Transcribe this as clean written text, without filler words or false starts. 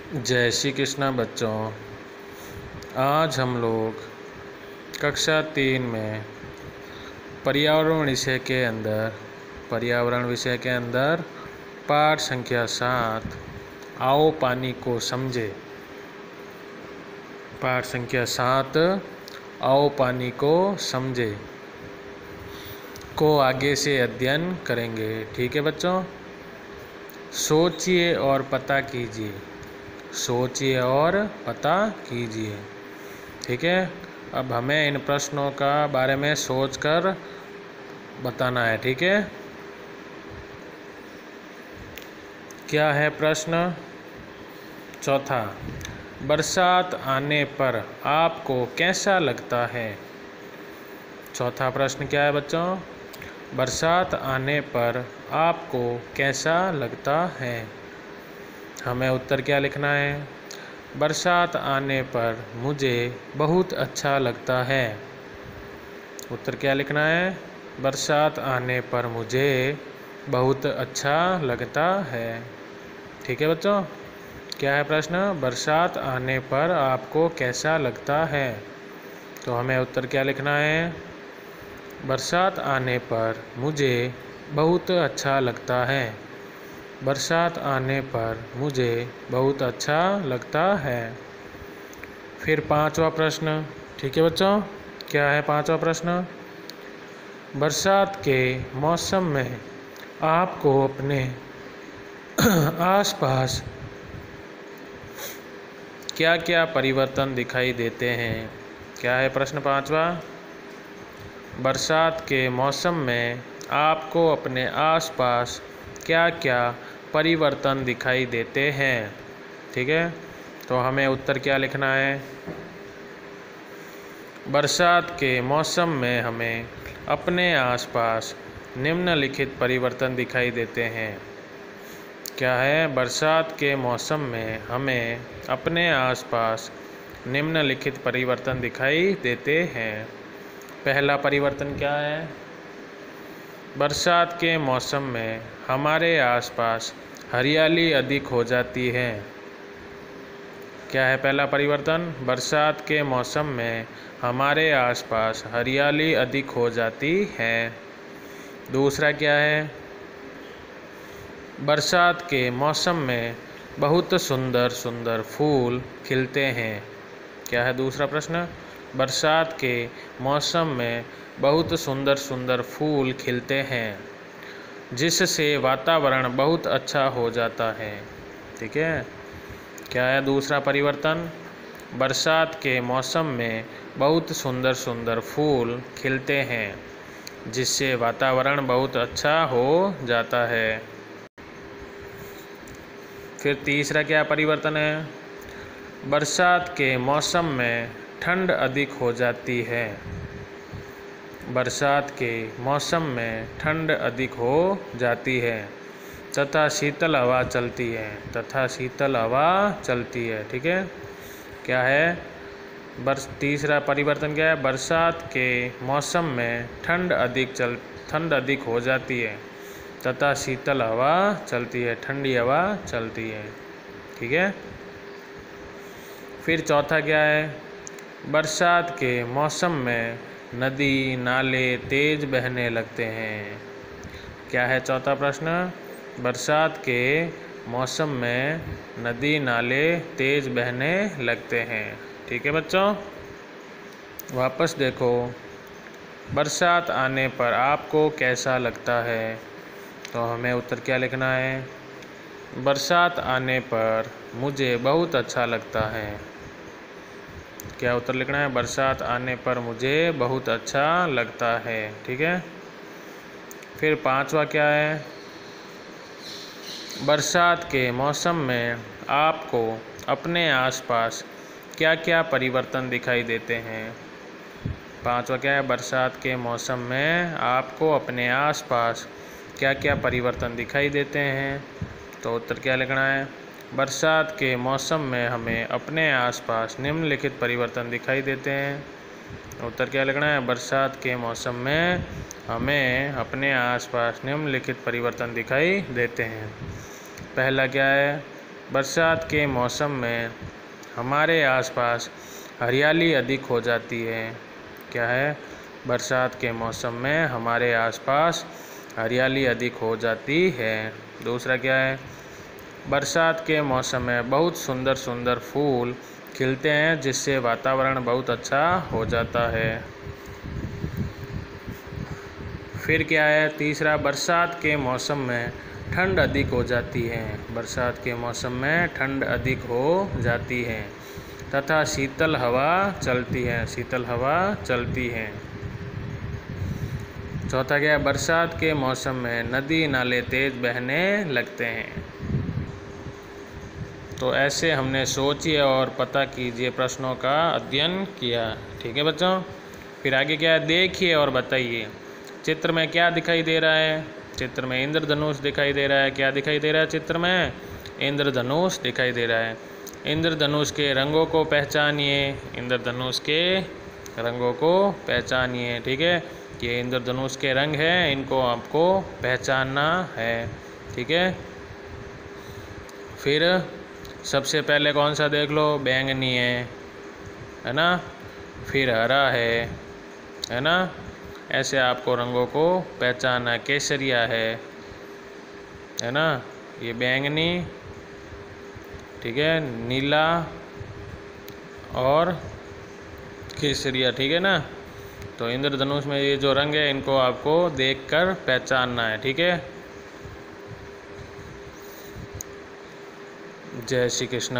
जय श्री कृष्णा बच्चों। आज हम लोग कक्षा 3 में पर्यावरण विषय के अंदर पाठ संख्या 7 आओ पानी को समझे। पाठ संख्या 7 आओ पानी को समझे को आगे से अध्ययन करेंगे। ठीक है बच्चों, सोचिए और पता कीजिए। सोचिए और पता कीजिए। ठीक है, अब हमें इन प्रश्नों का बारे में सोचकर बताना है। ठीक है, क्या है प्रश्न? चौथा, बरसात आने पर आपको कैसा लगता है? चौथा प्रश्न क्या है बच्चों? बरसात आने पर आपको कैसा लगता है? हमें उत्तर क्या लिखना है? बरसात आने पर मुझे बहुत अच्छा लगता है। उत्तर क्या लिखना है? बरसात आने पर मुझे बहुत अच्छा लगता है। ठीक है बच्चों, क्या है प्रश्न? बरसात आने पर आपको कैसा लगता है? तो हमें उत्तर क्या लिखना है? बरसात आने पर मुझे बहुत अच्छा लगता है। बरसात आने पर मुझे बहुत अच्छा लगता है। फिर पांचवा प्रश्न। ठीक है बच्चों, क्या है पांचवा प्रश्न? बरसात के मौसम में आपको अपने आसपास क्या क्या परिवर्तन दिखाई देते हैं? क्या है प्रश्न पांचवा? बरसात के मौसम में आपको अपने आसपास क्या क्या परिवर्तन दिखाई देते हैं? ठीक है, तो हमें उत्तर क्या लिखना है? बरसात के मौसम में हमें अपने आसपास निम्नलिखित परिवर्तन दिखाई देते हैं। क्या है? बरसात के मौसम में हमें अपने आसपास निम्नलिखित परिवर्तन दिखाई देते हैं। पहला परिवर्तन क्या है? बरसात के मौसम में हमारे आसपास हरियाली अधिक हो जाती है। क्या है पहला परिवर्तन? बरसात के मौसम में हमारे आसपास हरियाली अधिक हो जाती है। दूसरा क्या है? बरसात के मौसम में बहुत सुंदर सुंदर फूल खिलते हैं। क्या है दूसरा प्रश्न? बरसात के मौसम में बहुत सुंदर सुंदर फूल खिलते हैं, जिससे वातावरण बहुत अच्छा हो जाता है। ठीक है, क्या है दूसरा परिवर्तन? बरसात के मौसम में बहुत सुंदर सुंदर फूल खिलते हैं, जिससे वातावरण बहुत अच्छा हो जाता है। फिर तीसरा क्या परिवर्तन है? बरसात के मौसम में ठंड अधिक हो जाती है। बरसात के मौसम में ठंड अधिक हो जाती है तथा शीतल हवा चलती है। ठीक है, क्या है? तीसरा परिवर्तन क्या है? बरसात के मौसम में ठंड अधिक हो जाती है तथा शीतल हवा चलती है, ठंडी हवा चलती है। ठीक है, फिर चौथा क्या है? बरसात के मौसम में नदी नाले तेज बहने लगते हैं। क्या है चौथा प्रश्न? बरसात के मौसम में नदी नाले तेज बहने लगते हैं। ठीक है बच्चों, वापस देखो। बरसात आने पर आपको कैसा लगता है? तो हमें उत्तर क्या लिखना है? बरसात आने पर मुझे बहुत अच्छा लगता है। क्या उत्तर लिखना है? बरसात आने पर मुझे बहुत अच्छा लगता है। ठीक है, फिर पांचवा क्या है? बरसात के मौसम में आपको अपने आसपास क्या क्या परिवर्तन दिखाई देते हैं? पांचवा क्या है? बरसात के मौसम में आपको अपने आसपास क्या क्या परिवर्तन दिखाई देते हैं? तो उत्तर क्या लिखना है? बरसात के मौसम में हमें अपने आसपास निम्नलिखित परिवर्तन दिखाई देते हैं। उत्तर क्या लिखना है? बरसात के मौसम में हमें अपने आसपास निम्नलिखित परिवर्तन दिखाई देते हैं। पहला क्या है? बरसात के मौसम में हमारे आसपास हरियाली अधिक हो जाती है। क्या है? बरसात के मौसम में हमारे आसपास हरियाली अधिक हो जाती है। दूसरा क्या है? बरसात के मौसम में बहुत सुंदर सुंदर फूल खिलते हैं, जिससे वातावरण बहुत अच्छा हो जाता है। फिर क्या है? तीसरा, बरसात के मौसम में ठंड अधिक हो जाती है। बरसात के मौसम में ठंड अधिक हो जाती है तथा शीतल हवा चलती है। शीतल हवा चलती है। चौथा क्या है? बरसात के मौसम में नदी नाले तेज बहने लगते हैं। तो ऐसे हमने सोचिए और पता कीजिए प्रश्नों का अध्ययन किया। ठीक है बच्चों। फिर आगे क्या है? देखिए और बताइए। चित्र में क्या दिखाई दे रहा है? चित्र में इंद्रधनुष दिखाई दे रहा है। क्या दिखाई दे रहा है चित्र में? इंद्रधनुष दिखाई दे रहा है। इंद्रधनुष के रंगों को पहचानिए। इंद्रधनुष के रंगों को पहचानिए। ठीक है, ये इंद्रधनुष के रंग हैं, इनको आपको पहचानना है। ठीक है। फिर सबसे पहले कौन सा देख लो? बैंगनी है ना? फिर हरा है ना? ऐसे आपको रंगों को पहचानना। केसरिया है ना? ये बैंगनी, ठीक है, नीला और केसरिया। ठीक है ना? तो इंद्रधनुष में ये जो रंग है, इनको आपको देखकर पहचानना है। ठीक है। जय श्री कृष्ण।